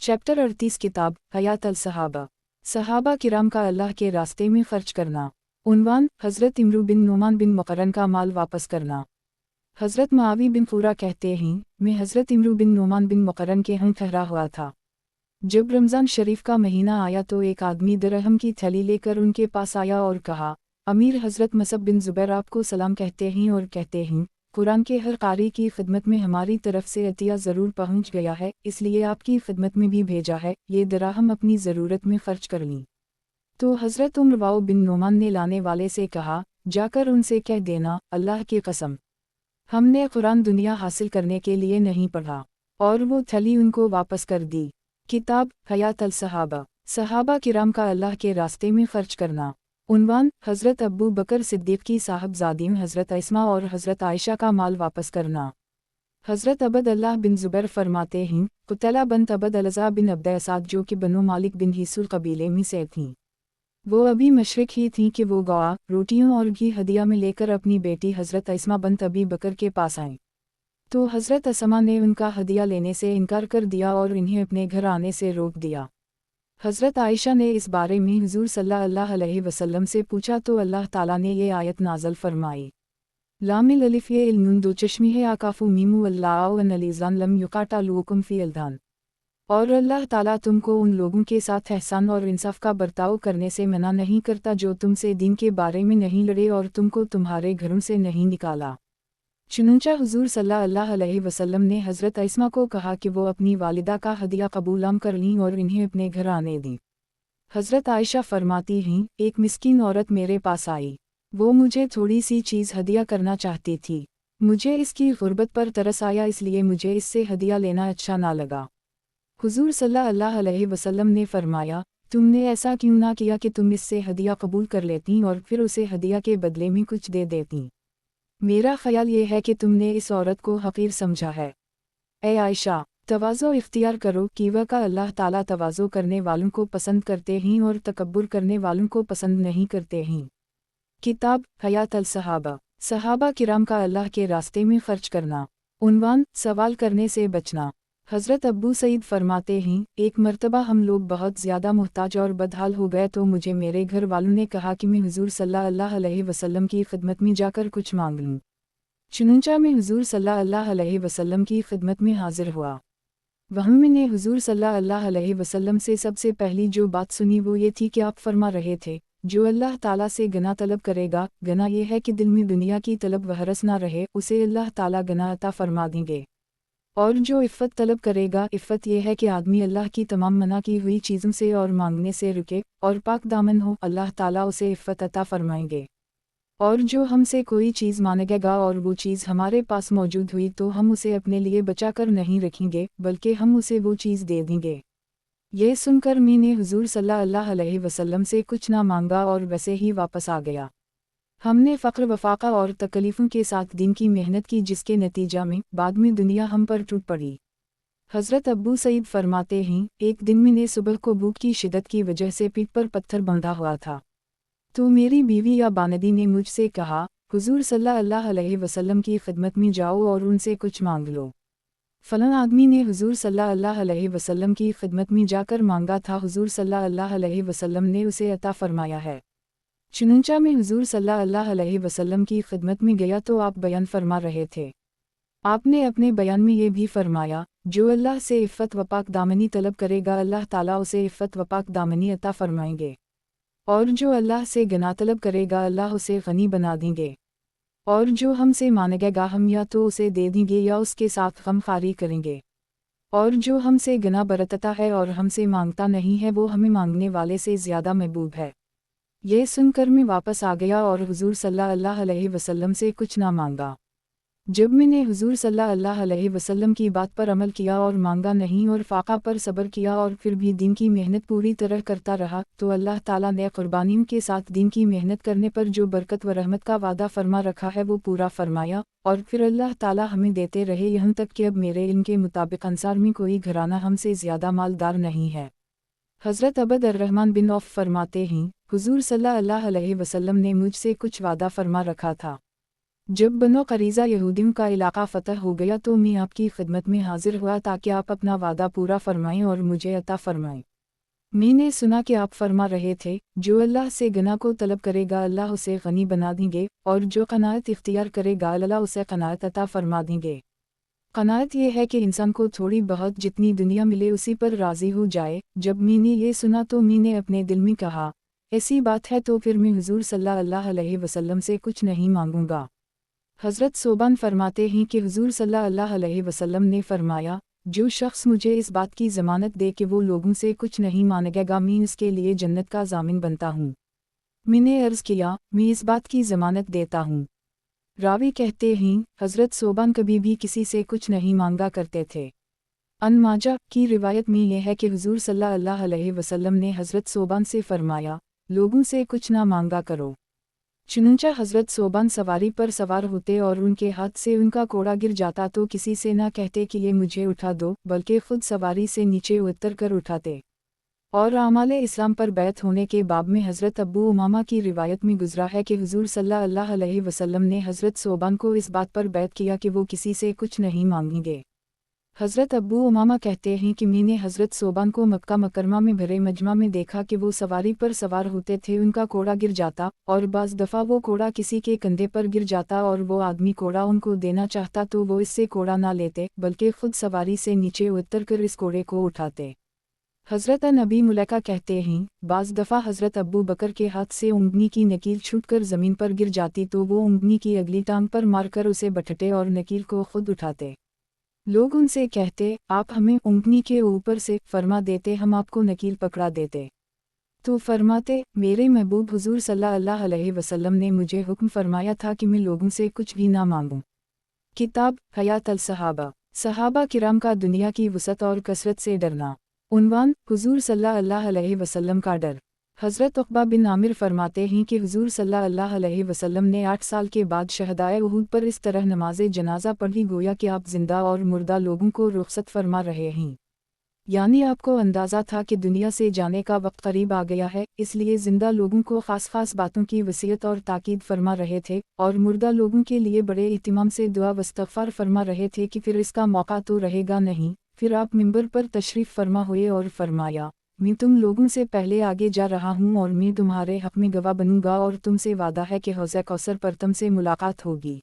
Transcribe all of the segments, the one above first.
Chapter 38 किताब हयात अल सहाबा। सहाबा किराम का अल्लाह के रास्ते में खर्च करना। उन्वान हज़रत इमरू बिन नुमान बिन मुक़र्रन का माल वापस करना। हज़रत मुआवी बिन फ़ूरा कहते हैं, मैं हज़रत इमरू बिन नुमान बिन मुक़र्रन के यहाँ ठहरा हुआ था। जब रमज़ान शरीफ का महीना आया तो एक आदमी दरहम की थैली लेकर उनके पास आया और कहा, अमीर हज़रत मसअब बिन ज़ुबैर आपको सलाम कहते हैं और कहते हैं, कुरान के हर कारी की खिदमत में हमारी तरफ से अतिया ज़रूर पहुँच गया है, इसलिए आपकी खिदमत में भी भेजा है, ये दराहम अपनी ज़रूरत में खर्च कर लीं। तो हज़रत उमर बिन नोमान ने लाने वाले से कहा, जाकर उनसे कह देना, अल्लाह की कसम, हमने कुरान दुनिया हासिल करने के लिए नहीं पढ़ा। और वो थैली उनको वापस कर दी। किताब हयात अल सहाबा। सहाबा किराम का अल्लाह के रास्ते में खर्च करना। उन्वान हज़रत अब्बू बकर सिद्दीक़ की साहबजादियों हज़रत इस्मा और हज़रत आयशा का माल वापस करना। हज़रत अबद अल्लाह बिन ज़ुबैर फरमाते हैं, कुतला बंत अबद अलज़ा बिन अब्द असाद जो कि बनु मालिक बिन हिसूल कबीले में से थीं, वो अभी मशरिक ही थीं कि वो गवा, रोटियों और घी हदिया में लेकर अपनी बेटी हज़रत इस्मा बंत अबी बकर के पास आईं। तो हज़रत असमा ने उनका हदिया लेने से इनकार कर दिया और इन्हें अपने घर आने से रोक दिया। हज़रत आयशा ने इस बारे में हुज़ूर सल्लल्लाहु अलैहि वसल्लम से पूछा तो अल्लाह ताला ने ये आयत नाज़ल फरमाई, लामिल अलिफ ये इल्नुन दो चश्मी है आकाफू मीमू अल्लाह व नलीज़ान लम युकाटा लुकुम फ़ी अल्दान। और अल्लाह ताला तुमको उन लोगों के साथ एहसान और इंसाफ का बर्ताव करने से मना नहीं करता जो तुमसे दीन के बारे में नहीं लड़े और तुमको तुम्हारे घरों से नहीं निकाला। चुनंचा हुज़ूर सल्लल्लाहु अलैहि वसल्लम ने हज़रत इस्मा को कहा कि वो अपनी वालिदा का हदिया कबूल कर लीं और इन्हें अपने घर आने दी। हज़रत आयशा फरमाती हैं, एक मिस्कीन औरत मेरे पास आई, वो मुझे थोड़ी सी चीज़ हदिया करना चाहती थी। मुझे इसकी गुर्बत पर तरस आया, इसलिए मुझे इससे हदिया लेना अच्छा ना लगा। हुज़ूर सल्लल्लाहु अलैहि वसल्लम ने फरमाया, तुमने ऐसा क्यों ना किया कि तुम इससे हदिया कबूल कर लेती और फिर उसे हदिया के बदले में कुछ दे देती। मेरा ख़याल ये है कि तुमने इस औरत को हक़ीर समझा है। ए आयशा, तवाज़ो इख्तियार करो कि वह का अल्लाह ताला तवाज़ो करने वालों को पसंद करते हैं और तकब्बुर करने वालों को पसंद नहीं करते हैं। किताब हयात अल सहाबा। सहाबा किराम का अल्लाह के रास्ते में खर्च करना। उन्वान सवाल करने से बचना। हज़रत अब्बू सईद फरमाते हैं, एक मर्तबा हम लोग बहुत ज़्यादा मुहताज और बदहाल हो गए तो मुझे मेरे घर वालों ने कहा कि मैं हुज़ूर सल्लल्लाहु अलैहि वसल्लम की खिदमत में जाकर कुछ मांग लूँ। चुनंचा में हुज़ूर सल्लल्लाहु अलैहि वसल्लम की खिदमत में हाजिर हुआ। वहाँ मैंने हुज़ूर सल्लल्लाहु अलैहि वसल्लम से सबसे पहली जो बात सुनी वो ये थी कि आप फरमा रहे थे, जो अल्लाह ताला से गना तलब करेगा, गना ये है कि दिल में दुनिया की तलब व हरस ना रहे, उसे अल्लाह ताला गना अता फरमा देंगे। और जो इफ़्फ़त तलब करेगा, इफ़्फ़त ये है कि आदमी अल्लाह की तमाम मना की हुई चीज़ों से और मांगने से रुके और पाक दामन हो, अल्लाह ताला उसे इफ़्फ़त अता फरमाएंगे। और जो हमसे कोई चीज़ मांगेगा और वो चीज़ हमारे पास मौजूद हुई तो हम उसे अपने लिए बचा कर नहीं रखेंगे, बल्कि हम उसे वो चीज़ दे देंगे। यह सुनकर मैंने हुज़ूर सल्लल्लाहु अलैहि वसल्लम से कुछ ना मांगा और वैसे ही वापस आ गया। हमने फ़क्र वफ़ाक़ा और तकलीफ़ों के साथ दिन की मेहनत की, जिसके नतीजा में बाद में दुनिया हम पर टूट पड़ी। हज़रत अब्बू सईद फरमाते हैं, एक दिन मैंने सुबह को भूख की शिद्दत की वजह से पीठ पर पत्थर बंधा हुआ था। तो मेरी बीवी या बानदी ने मुझसे कहा, हुज़ूर सल्लल्लाहु अलैहि वसल्लम की खिदमत में जाओ और उनसे कुछ मांग लो। फ़लाँ आदमी ने हुज़ूर सल्लल्लाहु अलैहि वसल्लम की खिदमत में जाकर मांगा था, हुज़ूर सल्लल्लाहु अलैहि वसल्लम ने उसे अता फरमाया है। चुनंचा में हुज़ूर सल्लल्लाहु अलैहि वसल्लम की खिदमत में गया तो आप बयान फरमा रहे थे। आपने अपने बयान में ये भी फरमाया, जो अल्लाह से इफ़्फ़त व पाक दामनी तलब करेगा, अल्लाह ताला उसे इफ़्फ़त व पाक दामनी अता फरमाएंगे। और जो अल्लाह से गना तलब करेगा, अल्लाह उसे गनी बना देंगे। और जो हमसे मांगेगा, हम या तो उसे दे देंगे या उसके साथ गमखारी करेंगे। और जो हमसे गना बरतता है और हमसे मांगता नहीं है, वो हमें मांगने वाले से ज़्यादा महबूब है। यह सुनकर मैं वापस आ गया और हुज़ूर सल्लल्लाहु अलैहि वसल्लम से कुछ ना मांगा। जब मैंने हुज़ूर सल्लल्लाहु अलैहि वसल्लम की बात पर अमल किया और मांगा नहीं और फ़ाक़ा पर सब्र किया और फिर भी दीन की मेहनत पूरी तरह करता रहा, तो अल्लाह ताला ने क़ुरबानियों के साथ दीन की मेहनत करने पर जो बरकत व रहमत का वादा फरमा रखा है वो पूरा फरमाया। और फिर अल्लाह ताला हमें देते रहे यहाँ तक कि अब मेरे इल्म के मुताबिक अंसार में कोई घराना हमसे ज़्यादा मालदार नहीं है। हज़रत अबद अर्रहमान बिन औफ़ फरमाते हैं, हुज़ूर सल्लल्लाहु अलैहि वसल्लम ने मुझसे कुछ वादा फरमा रखा था। جب بنو قریظہ یہودیوں کا علاقہ فتح ہو گیا تو میں آپ کی خدمت میں حاضر ہوا تاکہ آپ اپنا وعدہ پورا فرمائیں اور مجھے عطا فرمائیں۔ میں نے سنا کہ آپ فرما رہے تھے، جو اللہ سے گناہ کو طلب کرے گا اللہ اسے غنی بنا دیں گے، اور جو قناعت اختیار کرے گا اللہ اسے قناعت عطا فرما دیں گے۔ قناعت یہ ہے کہ انسان کو تھوڑی بہت جتنی دنیا ملے اسی پر راضی ہو جائے۔ جب میں نے یہ سنا تو میں نے اپنے دل میں کہا، ایسی بات ہے تو پھر میں حضور صلی اللہ علیہ وسلم سے کچھ نہیں مانگوں گا۔ حضرت صوبان فرماتے ہیں کہ حضور صلی اللہ علیہ وسلم نے فرمایا، جو شخص مجھے اس بات کی ضمانت دے کہ وہ لوگوں سے کچھ نہیں مانگے گا میں اس کے لیے جنت کا ضامن بنتا ہوں۔ میں نے عرض کیا، میں اس بات کی ضمانت دیتا ہوں۔ راوی کہتے ہیں، حضرت صوبان کبھی بھی کسی سے کچھ نہیں مانگا کرتے تھے۔ ان ماجہ کی روایت میں یہ ہے کہ حضور صلی اللہ علیہ وسلم نے حضرت صوبان سے فرمایا، لوگوں سے کچھ نہ مانگا کرو۔ چنانچہ حضرت صوبان سواری پر سوار ہوتے اور ان کے ہاتھ سے ان کا کوڑا گر جاتا تو کسی سے نہ کہتے کہ یہ مجھے اٹھا دو، بلکہ خود سواری سے نیچے اتر کر اٹھاتے۔ اور اعمال اسلام پر بیعت ہونے کے باب میں حضرت ابو امامہ کی روایت میں گزرا ہے کہ حضور صلی اللہ علیہ وسلم نے حضرت صوبان کو اس بات پر بیعت کیا کہ وہ کسی سے کچھ نہیں مانگیں گے۔ حضرت ابو امامہ کہتے ہیں کہ میں نے حضرت صوبان کو مکہ مکرمہ میں بھرے مجمع میں دیکھا کہ وہ سواری پر سوار ہوتے تھے، ان کا کوڑا گر جاتا، اور بعض دفعہ وہ کوڑا کسی کے کندھے پر گر جاتا اور وہ آدمی کوڑا ان کو دینا چاہتا تو وہ اس سے کوڑا نہ لیتے، بلکہ خود سواری سے نیچے اتر کر اس کوڑے کو اٹھاتے۔ حضرت نبی ملیکہ کہتے ہیں، بعض دفعہ حضرت ابو بکر کے ہاتھ سے اونگنی کی نکیل چھوٹ کر زمین پر گر جاتی تو وہ اونگنی کی اگلی ٹانگ پر مار کر اسے بٹھتے اور نکیل کو خود اٹھاتے۔ لوگ ان سے کہتے، آپ ہمیں اونگنی کے اوپر سے فرما دیتے، ہم آپ کو نکیل پکڑا دیتے۔ تو فرماتے، میرے محبوب حضور صلی اللہ علیہ وسلم نے مجھے حکم فرمایا تھا کہ میں لوگوں سے کچھ بھی نہ مانگوں۔ کتاب حیات الصحابہ، صحابہ کرام کا دنیا کی وسعت اور کثرت سے ڈرنا۔ عنوان، حضور صلی اللہ علیہ وسلم کا ڈر۔ حضرت عقبہ بن عامر فرماتے ہیں کہ حضور صلی اللہ علیہ وسلم نے 8 سال کے بعد شہدائے احد پر اس طرح نماز جنازہ پڑھی گویا کہ آپ زندہ اور مردہ لوگوں کو رخصت فرما رہے ہیں، یعنی آپ کو اندازہ تھا کہ دنیا سے جانے کا وقت قریب آ گیا ہے، اس لیے زندہ لوگوں کو خاص باتوں کی وصیت اور تاکید فرما رہے تھے، اور مردہ لوگوں کے لیے بڑے اہتمام سے دعا و استغفار فرما رہے تھے کہ پھر اس کا موقع تو رہے گا نہیں۔ پھر آپ منبر پر تشریف فرما ہوئے اور فرمایا، میں تم لوگوں سے پہلے آگے جا رہا ہوں اور میں تمہارے حق میں گواہ بنوں گا، اور تم سے وعدہ ہے کہ حوض کوثر پر تم سے ملاقات ہوگی،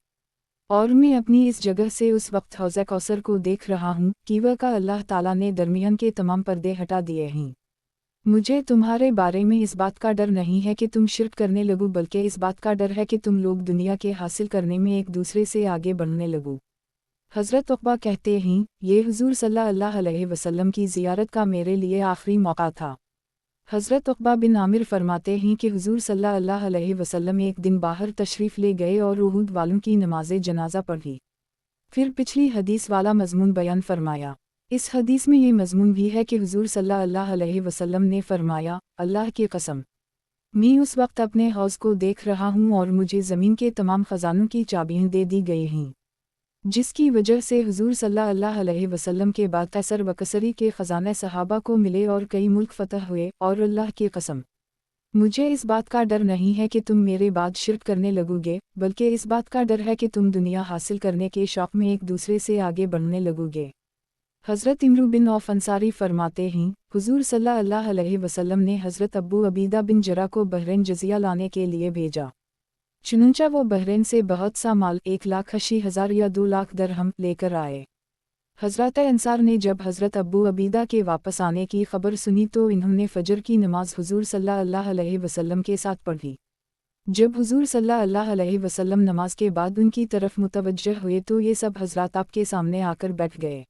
اور میں اپنی اس جگہ سے اس وقت حوض کوثر کو دیکھ رہا ہوں کہ وہ کا اللہ تعالیٰ نے درمیان کے تمام پردے ہٹا دیے ہیں۔ مجھے تمہارے بارے میں اس بات کا ڈر نہیں ہے کہ تم شرک کرنے لگو، بلکہ اس بات کا ڈر ہے کہ تم لوگ دنیا کے حاصل کرنے میں ایک دوسرے سے آگے بڑھنے لگو۔ حضرت عقبہ کہتے ہیں، یہ حضور صلی اللہ علیہ وسلم کی زیارت کا میرے لیے آخری موقع تھا۔ حضرت عقبہ بن عامر فرماتے ہیں کہ حضور صلی اللہ علیہ وسلم ایک دن باہر تشریف لے گئے اور احد والوں کی نماز جنازہ پڑھی، پھر پچھلی حدیث والا مضمون بیان فرمایا۔ اس حدیث میں یہ مضمون بھی ہے کہ حضور صلی اللہ علیہ وسلم نے فرمایا، اللہ کی قسم، میں اس وقت اپنے حوض کو دیکھ رہا ہوں اور مجھے زمین کے تمام خزانوں کی چابیاں دے دی گئی ہیں، جس کی وجہ سے حضور صلی اللہ علیہ وسلم کے بعد قیصر و کسری کے خزانے صحابہ کو ملے اور کئی ملک فتح ہوئے، اور اللہ کی قسم، مجھے اس بات کا ڈر نہیں ہے کہ تم میرے بعد شرک کرنے لگو گے، بلکہ اس بات کا ڈر ہے کہ تم دنیا حاصل کرنے کے شوق میں ایک دوسرے سے آگے بڑھنے لگو گے۔ حضرت عمرو بن عوف انصاری فرماتے ہیں، حضور صلی اللہ علیہ وسلم نے حضرت ابو عبیدہ بن جرح کو بحرین جزیہ لانے کے لیے بھیجا، چنانچہ وہ بحرین سے بہت سا مال 1,80,000 یا 2,00,000 درہم لے کر آئے۔ حضرت انصار نے جب حضرت ابو عبیدہ کے واپس آنے کی خبر سنی تو انہوں نے فجر کی نماز حضور صلی اللہ علیہ وسلم کے ساتھ پڑھی۔ جب حضور صلی اللہ علیہ وسلم نماز کے بعد ان کی طرف متوجہ ہوئے تو یہ سب حضرات آپ کے سامنے آ کر بیٹھ گئے۔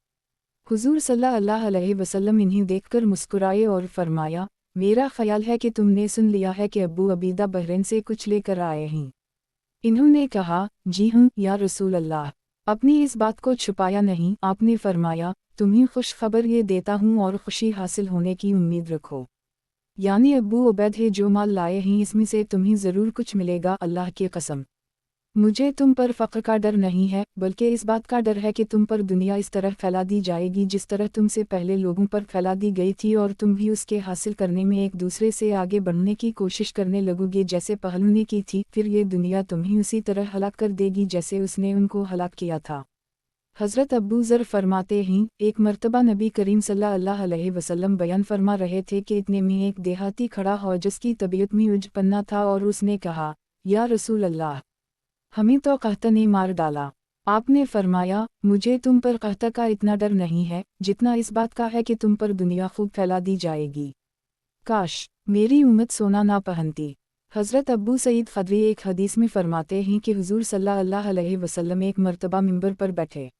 حضور صلی اللہ علیہ وسلم انہیں دیکھ کر مسکرائے اور فرمایا، میرا خیال ہے کہ تم نے سن لیا ہے کہ ابو عبیدہ بحرین سے کچھ لے کر آئے ہیں۔ انہوں نے کہا، جی ہاں یا رسول اللہ، اپنی اس بات کو چھپایا نہیں۔ آپ نے فرمایا، تمہیں خوش خبر یہ دیتا ہوں اور خوشی حاصل ہونے کی امید رکھو، یعنی ابو عبید ہے جو مال لائے ہیں اس میں سے تمہیں ضرور کچھ ملے گا، اللہ کی قسم۔ मुझे तुम पर फ़क्र का डर नहीं है, बल्कि इस बात का डर है कि तुम पर दुनिया इस तरह फैला दी जाएगी जिस तरह तुमसे पहले लोगों पर फैला दी गई थी, और तुम भी उसके हासिल करने में एक दूसरे से आगे बढ़ने की कोशिश करने लगोगे जैसे पहलू ने की थी। फिर ये दुनिया तुम्हें उसी तरह हलाक कर देगी जैसे उसने उनको हलाक किया था। हज़रत अबू ज़र फरमाते हैं, एक मर्तबा नबी करीम सल्लल्लाहु अलैहि वसल्लम बयान फरमा रहे थे कि इतने में एक देहाती खड़ा हो जिसकी तबीयत में उजपन्ना था, और उसने कहा, या रसूल अल्लाह, हमें तो कहता ने मार डाला। आपने फरमाया, मुझे तुम पर कहता का इतना डर नहीं है जितना इस बात का है कि तुम पर दुनिया खूब फैला दी जाएगी। काश मेरी उम्मत सोना ना पहनती। हज़रत अबू सईद खदरी एक हदीस में फरमाते हैं कि हुजूर सल्लल्लाहु अलैहि वसल्लम एक मर्तबा मिंबर पर बैठे।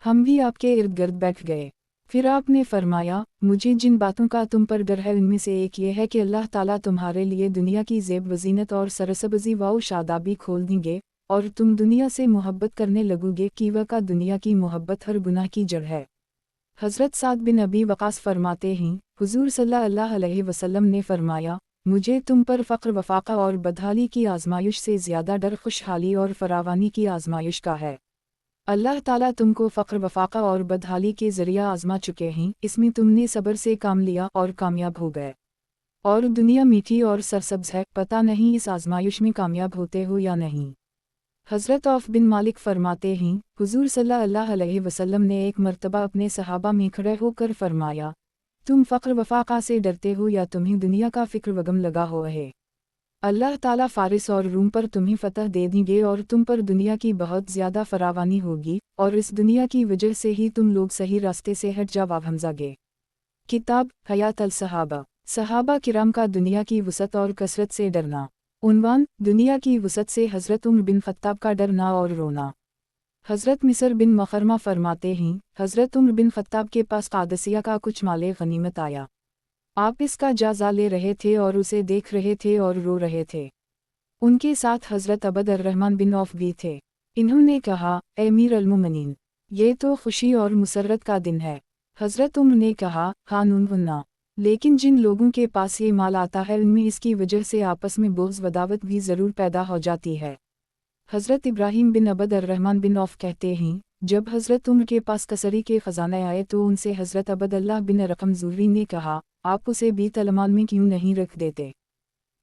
हम भी आपके इर्द गिर्द बैठ गए। फिर आपने फरमाया, मुझे जिन बातों का तुम पर डर है उनमें से एक ये है कि अल्लाह ताला तुम्हारे लिए दुनिया की ज़ेब वज़ीनत और सरसब्ज़ी व शादाबी खोल देंगे, और तुम दुनिया से मोहब्बत करने लगोगे कि वह का दुनिया की मोहब्बत हर गुनाह की जड़ है। हज़रत साद बिन अबी वक़ास फरमाते हैं, हुजूर सल्लल्लाहु अलैहि वसल्लम ने फरमाया, मुझे तुम पर फ़क्र वफ़ाक़ा और बदहाली की आज़माइश से ज़्यादा डर खुशहाली और फरावानी की आज़माइश का है। अल्लाह ताला तुमको फ़क्र वफ़ाक़ा और बदहाली के ज़रिया आज़मा चुके हैं, इसमें तुमने सब्र से काम लिया और कामयाब हो गए। और दुनिया मीठी और सरसब्ज़ है, पता नहीं इस आज़माइश में कामयाब होते हो या नहीं। हज़रत औफ़ बिन मालिक फरमाते हैं, हुजूर सल्लल्लाहु अलैहि वसल्लम ने एक मर्तबा अपने सहाबा में खड़े होकर फरमाया, तुम फ़क्र वफ़ाक़ा से डरते हो या तुम्हें दुनिया का फ़िक्र वगम लगा हुआ है? अल्लाह ताला फ़ारिस और रूम पर तुम्हें फ़तह दे देंगे और तुम पर दुनिया की बहुत ज़्यादा फरावानी होगी, और इस दुनिया की वजह से ही तुम लोग सही रास्ते से हट जा हमज़ागे। किताब हयात अल सहाबा, सहाबा किराम का दुनिया की वसअत और कसरत से डरना। उन्वान, दुनिया की वसअत से हज़रत उमर बिन ख़त्ताब का डरना और रोना। हज़रत मिस्र बिन मखरमा फरमाते हैं, हज़रत उमर बिन ख़त्ताब के पास कादसिया का कुछ माले गनीमत आया। आप इसका जायज़ा ले रहे थे और उसे देख रहे थे और रो रहे थे। उनके साथ हज़रत अबद अर्रहमान बिन औफ भी थे। इन्होंने कहा, ए अमीर अल-मुमिनीन, ये तो खुशी और मुसर्रत का दिन है। हज़रत उमर ने कहा, हाँ वन्ना, लेकिन जिन लोगों के पास ये माल आता है उनमें इसकी वजह से आपस में बोझ वदावत भी ज़रूर पैदा हो जाती है। हज़रत इब्राहीम बिन अबद अर्रहमान बिन औफ कहते हैं, जब हज़रत उमर के पास कसरी के ख़जाने आए तो उनसे हज़रत अबद अल्लाह बिन रक़म ज़ुर्री ने कहा, आप उसे बीत अल-माल में क्यों नहीं रख देते?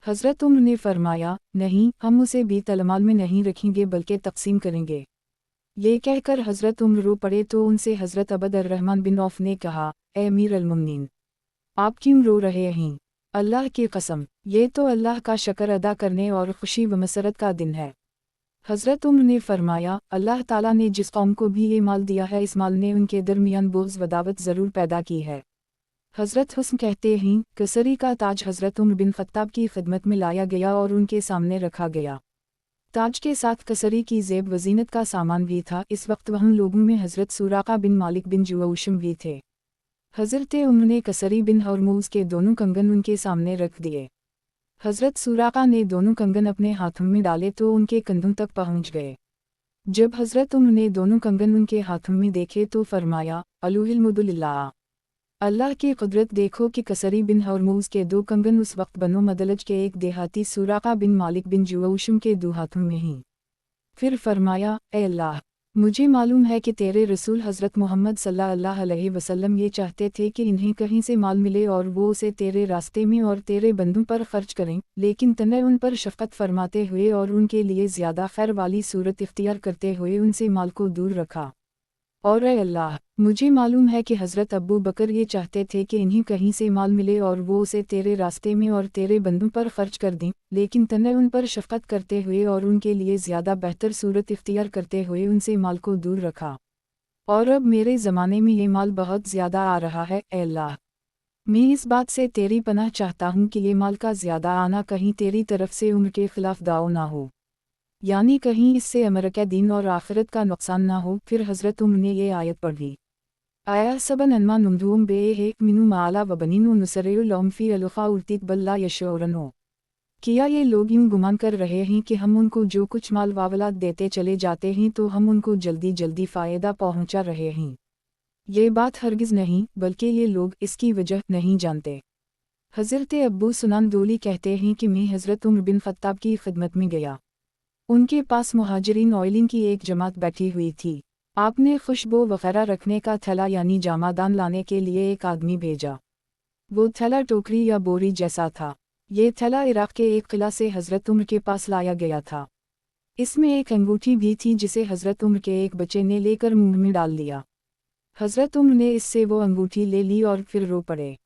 हज़रत उमर ने फरमाया, नहीं, हम उसे बीत अल-माल में नहीं रखेंगे बल्कि तक़सीम करेंगे। ये कहकर हज़रत उमर रो पड़े तो उनसे हज़रत अबद अर्रहमान बिन औफ ने कहा, ए अमीर अल-मुमिनीन, आप क्यों रो रहे हैं? अल्लाह की कसम, ये तो अल्लाह का शक्र अदा करने और खुशी व मसरत का दिन है। हज़रत उमर ने फरमाया, अल्लाह ताला ने जिस कौम को भी ये माल दिया है इस माल ने उनके दरमियान बोझ वदावत ज़रूर पैदा की है। हज़रत हुस्न कहते हैं, कसरी का ताज हज़रत उमर बिन ख़त्ताब की खिदमत में लाया गया और उनके सामने रखा गया। ताज के साथ कसरी की ज़ेब वज़ीनत का सामान भी था। इस वक्त वहाँ लोगों में हज़रत सुराक़ा बिन मालिक बिन जुवशम भी थे। हज़रत उमर ने कसरी बिन हरमूज़ के दोनों कंगन उनके सामने रख दिए। हज़रत सुराक़ा ने दोनों कंगन अपने हाथों में डाले तो उनके कंधों तक पहुँच गए। जब हज़रत उमर ने दोनों कंगन उनके हाथों में देखे तो फरमाया, अलुहिल्मुदुलिल्लाह, अल्लाह की कुदरत देखो कि कसरी बिन हरमूज़ के दो कंगन उस वक्त बनो मदलज के एक देहाती सुराक़ा बिन मालिक बिन जुवशम के दो हाथों में ही। फिर फरमाया, ए अल्लाह, मुझे मालूम है कि तेरे रसूल हज़रत मोहम्मद सल्लल्लाहु अलैहि वसल्लम ये चाहते थे कि इन्हें कहीं से माल मिले और वो उसे तेरे रास्ते में और तेरे बंदों पर खर्च करें, लेकिन तने उन पर शफ़क़त फरमाते हुए और उनके लिए ज़्यादा खैर वाली सूरत इख्तियार करते हुए उनसे माल को दूर रखा। और ए अल्लाह, मुझे मालूम है कि हज़रत अबू बकर ये चाहते थे कि इन्हें कहीं से माल मिले और वो उसे तेरे रास्ते में और तेरे बंदों पर खर्च कर दें, लेकिन तने उन पर शफ़क़त करते हुए और उनके लिए ज़्यादा बेहतर सूरत इख्तियार करते हुए उनसे माल को दूर रखा। और अब मेरे ज़माने में ये माल बहुत ज़्यादा आ रहा है। ए अल्लाह, मैं इस बात से तेरी पनाह चाहता हूँ कि ये माल का ज़्यादा आना कहीं तेरी तरफ से उम्र के ख़िलाफ़ दाव ना हो, यानी कहीं इससे अमर के दीन और आखिरत का नुकसान ना हो। फिर हज़रत उमर ने ये आयत पढ़ी, आया सबन अन्मा नुमधूम बे एक मिनू माला व बनीनु नुसरेउलौम फ़ी अलुखा उर्तित बल्ला यशौरनो। किया ये लोग यूँ गुमान कर रहे हैं कि हम उनको जो कुछ माल वावलाद देते चले जाते हैं तो हम उनको जल्दी जल्दी फ़ायदा पहुँचा रहे हैं। ये बात हरगिज़ नहीं, बल्कि ये लोग इसकी वजह नहीं जानते। हज़रत अब्बू सुनान दोली कहते हैं कि मैं हज़रत उमर बिन ख़त्ताब की खिदमत में गया। उनके पास मुहाजिरीन ऑयलिंग की एक जमात बैठी हुई थी। आपने खुशबू वगैरह रखने का थैला यानी जामादान लाने के लिए एक आदमी भेजा। वो थैला टोकरी या बोरी जैसा था। ये थैला इराक के एक किला से हज़रत उम्र के पास लाया गया था। इसमें एक अंगूठी भी थी जिसे हज़रत उम्र के एक बच्चे ने लेकर मुंह में डाल लिया। हज़रत उम्र ने इससे वो अंगूठी ले ली और फिर रो पड़े।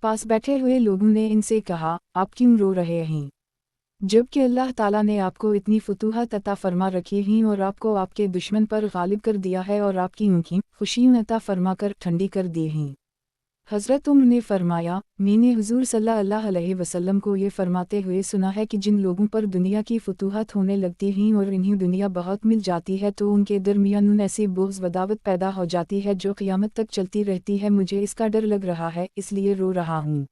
पास बैठे हुए लोगों ने इनसे कहा, आप क्यों रो रहे हैं? जबकि अल्लाह ताला ने आपको इतनी फतूहत अता फरमा रखी हैं और आपको आपके दुश्मन पर गालिब कर दिया है और आपकी आँखें खुशियाँ अता फरमा कर ठंडी कर दी हैं। हज़रत उम्र ने फरमाया, मैंने हुज़ूर सल्लल्लाहु अलैहि वसल्लम को ये फरमाते हुए सुना है कि जिन लोगों पर दुनिया की फतूहत होने लगती हैं और इन्हें दुनिया बहुत मिल जाती है तो उनके दरमियान ऐसी बुग़्ज़ वदावत पैदा हो जाती है जो क़यामत तक चलती रहती है। मुझे इसका डर लग रहा है, इसलिए रो रहा हूँ।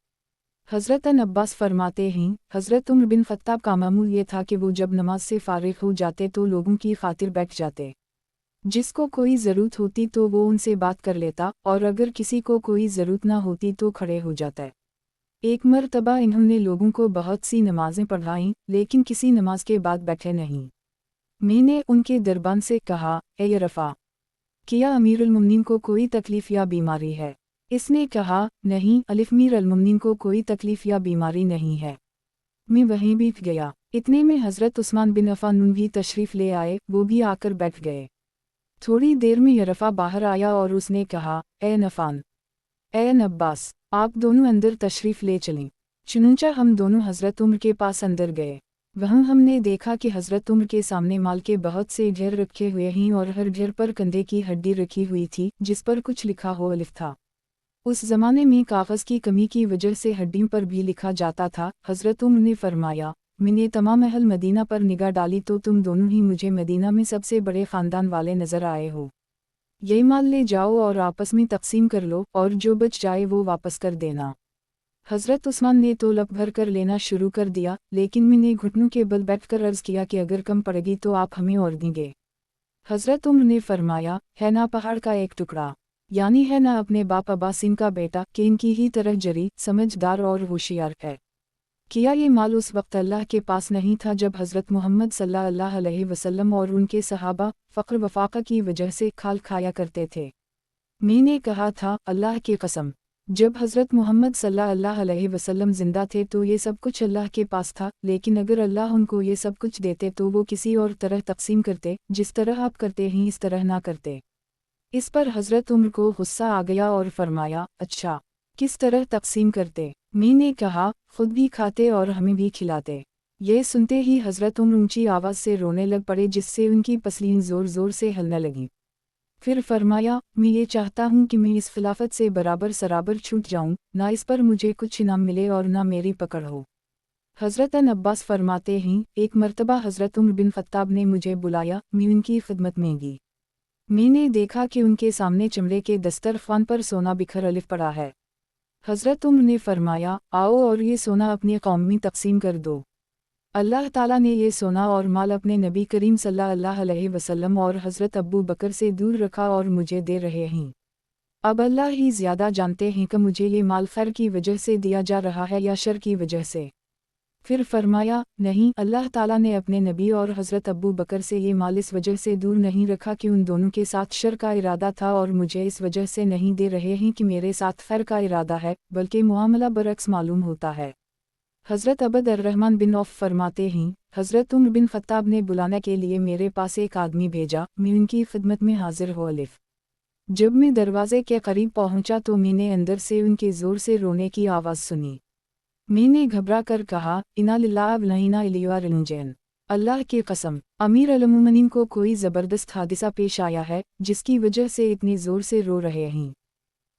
हज़रत अब्बास फरमाते हैं, हज़रत उम्र बिन ख़त्ताब का मामूल ये था कि वो जब नमाज से फ़ारिग़ हो जाते तो लोगों की खातिर बैठ जाते। जिसको कोई ज़रूरत होती तो वो उनसे बात कर लेता और अगर किसी को कोई ज़रूरत ना होती तो खड़े हो जाता। एक मरतबा इन्होंने लोगों को बहुत सी नमाज़ें पढ़ाईं, लेकिन किसी नमाज के बाद बैठे नहीं। मैंने उनके दरबान से कहा, ए रफ़ा, क्या अमीरुल मुमिनीन को कोई तकलीफ़ या बीमारी है? इसने कहा, नहीं अमीरुल मुमिनीन को कोई तकलीफ़ या बीमारी नहीं है। मैं वहीं बैठ गया। इतने में हज़रत उस्मान बिन अफ़्फ़ान भी तशरीफ़ ले आए, वो भी आकर बैठ गए। थोड़ी देर में यरफ़ा बाहर आया और उसने कहा, ए नफ़ान, ए अब्बास, आप दोनों अंदर तशरीफ़ ले चलें। चुनंचा हम दोनों हज़रत उम्र के पास अंदर गए। वहाँ हमने देखा कि हज़रत उम्र के सामने माल के बहुत से ढेर रखे हुए हैं और हर ढेर पर कंधे की हड्डी रखी हुई थी जिस पर कुछ लिखा हो अलिफ था। उस ज़माने में कागज़ की कमी की वजह से हड्डियों पर भी लिखा जाता था। हज़रत उम्र ने फरमाया, मैंने तमाम अहल मदीना पर निगाह डाली तो तुम दोनों ही मुझे मदीना में सबसे बड़े ख़ानदान वाले नज़र आए हो। ये माल ले जाओ और आपस में तकसीम कर लो और जो बच जाए वो वापस कर देना। हज़रत उस्मान ने तो लप भर कर लेना शुरू कर दिया, लेकिन मैंने घुटनों के बल बैठकर अर्ज़ किया कि अगर कम पड़ेगी तो आप हमें और देंगे। हज़रत उम्र ने फरमाया, है ना पहाड़ का एक टुकड़ा, यानी है ना अपने बाप अब्बासिन का बेटा कि इनकी ही तरह जरी, समझदार और होशियार है। किया ये माल उस वक्त अल्लाह के पास नहीं था जब हज़रत मोहम्मद सल्लल्लाहु अलैहि वसल्लम और उनके सहाबा फ़क्र वफ़ाक़ा की वजह से खाल खाया करते थे। मैंने कहा था, अल्लाह की कसम, जब हज़रत मोहम्मद सल्लल्लाहु अलैहि वसल्लम ज़िंदा थे तो ये सब कुछ अल्लाह के पास था, लेकिन अगर अल्लाह उनको ये सब कुछ देते तो वो किसी और तरह तकसीम करते, जिस तरह आप करते हैं इस तरह ना करते। इस पर हज़रत उम्र को गुस्सा आ गया और फरमाया, अच्छा, किस तरह तकसीम करते? मैंने कहा, खुद भी खाते और हमें भी खिलाते। ये सुनते ही हज़रत उम्र ऊंची आवाज़ से रोने लग पड़े जिससे उनकी पसलियाँ ज़ोर ज़ोर से हिलने लगीं। फिर फरमाया, मैं ये चाहता हूँ कि मैं इस खिलाफत से बराबर सराबर छूट जाऊँ, ना इस पर मुझे कुछ इनाम मिले और ना मेरी पकड़ हो। हज़रत अब्बास फरमाते हैं, एक मरतबा हज़रत उम्र बिन ख़त्ताब ने मुझे बुलाया, मैं उनकी खिदमत में गई। मैंने देखा कि उनके सामने चमड़े के दस्तरख़्वान पर सोना बिखर अलिफ पड़ा है। हज़रत उम्र ने फरमाया, आओ और ये सोना अपनी कौम में तकसीम कर दो। अल्लाह ताला ने ये सोना और माल अपने नबी करीम सल्लल्लाहु अलैहि वसल्लम और हज़रत अबू बकर से दूर रखा और मुझे दे रहे हैं। अब अल्लाह ही ज़्यादा जानते हैं कि मुझे ये माल खैर की वजह से दिया जा रहा है या शर की वजह से। फिर फरमाया, नहीं, अल्लाह ताला ने अपने नबी और हज़रत अबू बकर से ये माल इस वजह से दूर नहीं रखा कि उन दोनों के साथ शर का इरादा था और मुझे इस वजह से नहीं दे रहे हैं कि मेरे साथ खैर का इरादा है, बल्कि मुआमला बरअक्स मालूम होता है। हज़रत अबद अर्रहमान बिन औफ फरमाते हैं, हज़रत उम्र बिन ख़त्ताब ने बुलाने के लिए मेरे पास एक आदमी भेजा, मैं उनकी खिदमत में हाजिर हो अलिफ। जब मैं दरवाज़े के करीब पहुंचा तो मैंने अंदर से उनके ज़ोर से रोने की आवाज़ सुनी। मैंने घबरा कर कहा, इना लिल्लाहि व इन्ना इलैहि राजिऊन। अल्लाह की कसम, अमीरुल मोमिनीन को कोई ज़बरदस्त हादिसा पेश आया है जिसकी वजह से इतनी ज़ोर से रो रहे हैं।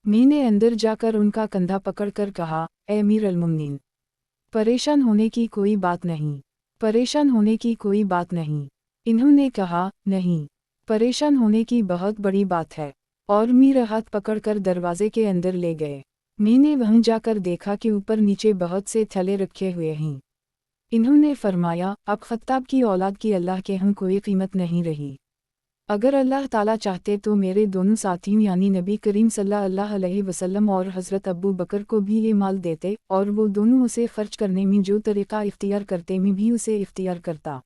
मैंने अंदर जाकर उनका कंधा पकड़कर कहा, ए अमीरुल मोमिनीन, परेशान होने की कोई बात नहीं, परेशान होने की कोई बात नहीं। इन्होंने कहा, नहीं, परेशान होने की बहुत बड़ी बात है, और मेरा हाथ पकड़कर दरवाजे के अंदर ले गए। मैंने वहाँ जाकर देखा कि ऊपर नीचे बहुत से थैले रखे हुए हैं। इन्होंने फरमाया, अब ख़त्ताब की औलाद की अल्लाह के यहाँ कोई कीमत नहीं रही। अगर अल्लाह ताला चाहते तो मेरे दोनों साथियों यानी नबी करीम सल्लल्लाहु अलैहि वसल्लम और हज़रत अबू बकर को भी ये माल देते और वो दोनों उसे खर्च करने में जो तरीक़ा इख्तियार करते मैं भी उसे इख्तियार करता।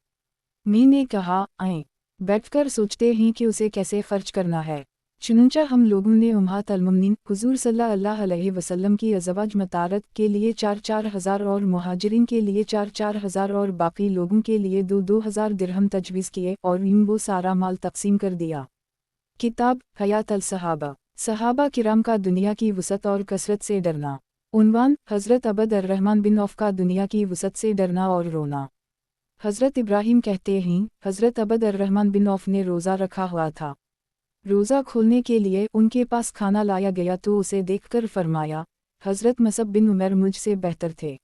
मी ने कहा, आएं, बैठकर सोचते हैं कि उसे कैसे खर्च करना है। चुनंचा हम लोगों ने उम्महात अल-मुमिनीन हुजूर सल्लल्लाहु अलैहि वसल्लम की अज़वाज मतारत के लिए 4-4 हज़ार और मुहाजिरीन के लिए 4-4 हज़ार और बाकी लोगों के लिए 2-2 हज़ार दिरहम तजवीज़ किए और यूं वो सारा माल तकसीम कर दिया। किताब हयात अल-सहाबा, सहाबा किराम का दुनिया की वसअत और कसरत से डरना। उन्वान, हज़रत अबद अर-रहमान बिन औफ का दुनिया की वसअत से डरना और रोना। हज़रत इब्राहीम कहते हैं, हज़रत अबद अर-रहमान बिन औफ ने रोज़ा रखा हुआ था। रोज़ा खोलने के लिए उनके पास खाना लाया गया तो उसे देखकर फरमाया, हज़रत मसअब बिन उमर मुझसे बेहतर थे।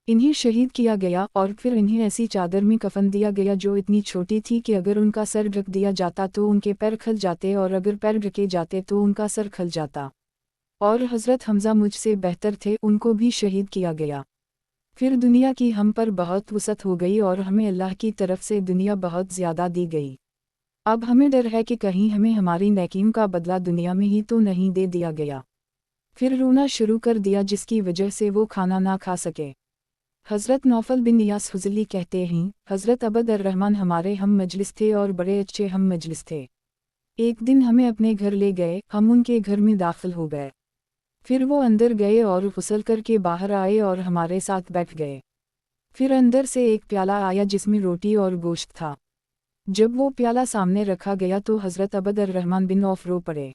इन्हें शहीद किया गया और फिर इन्हें ऐसी चादर में कफन दिया गया जो इतनी छोटी थी कि अगर उनका सर ढक दिया जाता तो उनके पैर खल जाते और अगर पैर ढके जाते तो उनका सर खल जाता। और हज़रत हमज़ा मुझसे बेहतर थे, उनको भी शहीद किया गया। फिर दुनिया की हम पर बहुत वसअत हो गई और हमें अल्लाह की तरफ से दुनिया बहुत ज़्यादा दी गई। अब हमें डर है कि कहीं हमें हमारी नेकियों का बदला दुनिया में ही तो नहीं दे दिया गया। फिर रोना शुरू कर दिया जिसकी वजह से वो खाना ना खा सके। हज़रत नौफल बिन इयास हुज़ली कहते हैं, हज़रत अबद अर-रहमान हमारे हम मजलिस थे और बड़े अच्छे हम मजलिस थे। एक दिन हमें अपने घर ले गए, हम उनके घर में दाखिल हो गए। फिर वो अंदर गए और गुस्ल करके बाहर आए और हमारे साथ बैठ गए। फिर अंदर से एक प्याला आया जिसमें रोटी और गोश्त था। जब वो प्याला सामने रखा गया तो हज़रत अबद अर-रहमान बिन औफ रो पड़े।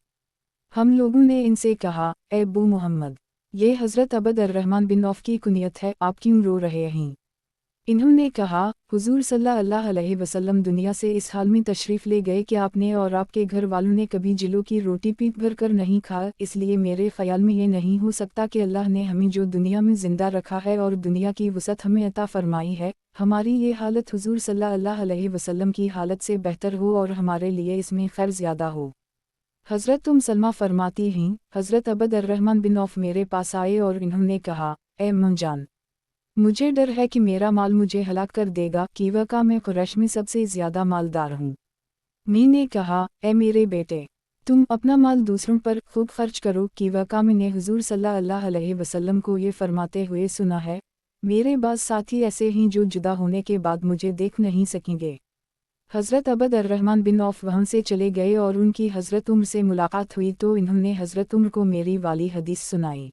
हम लोगों ने इनसे कहा, ए अबू मोहम्मद, ये हज़रत अबद अर-रहमान बिन औफ की कुनियत है, आप क्यों रो रहे हैं? इन्होंने कहा, हुजूर सल्लल्लाहु अलैहि वसल्लम दुनिया से इस हाल में तशरीफ़ ले गए कि आपने और आपके घर वालों ने कभी जिलों की रोटी पीट भर कर नहीं खाया, इसलिए मेरे ख़याल में ये नहीं हो सकता कि अल्लाह ने हमें जो दुनिया में ज़िंदा रखा है और दुनिया की वसअत हमें अता फ़रमाई है, हमारी ये हालत हुजूर सल्लल्लाहु अलैहि वसल्लम की हालत से बेहतर हो और हमारे लिए इसमें खैर ज़्यादा हो। हज़रत सलमा फरमाती हैं, हज़रत अबद अर-रहमान बिन औफ मेरे पास आए और इन्होंने कहा, ए अम्मजान, मुझे डर है कि मेरा माल मुझे हलाक कर देगा, कि वक़ा मैं कुरैश में सबसे ज़्यादा मालदार हूँ। मी ने कहा, ए मेरे बेटे, तुम अपना माल दूसरों पर खूब खर्च करो, कि वक़ा मैंने हुजूर सल्लल्लाहु अलैहि वसल्लम को ये फरमाते हुए सुना है, मेरे बाज़ साथी ऐसे हैं जो जुदा होने के बाद मुझे देख नहीं सकेंगे। हज़रत अबद अर-रहमान बिन औफ वहाँ से चले गए और उनकी हज़रत उम्र से मुलाकात हुई तो इन्होंने हज़रत उम्र को मेरी वाली हदीस सुनाई।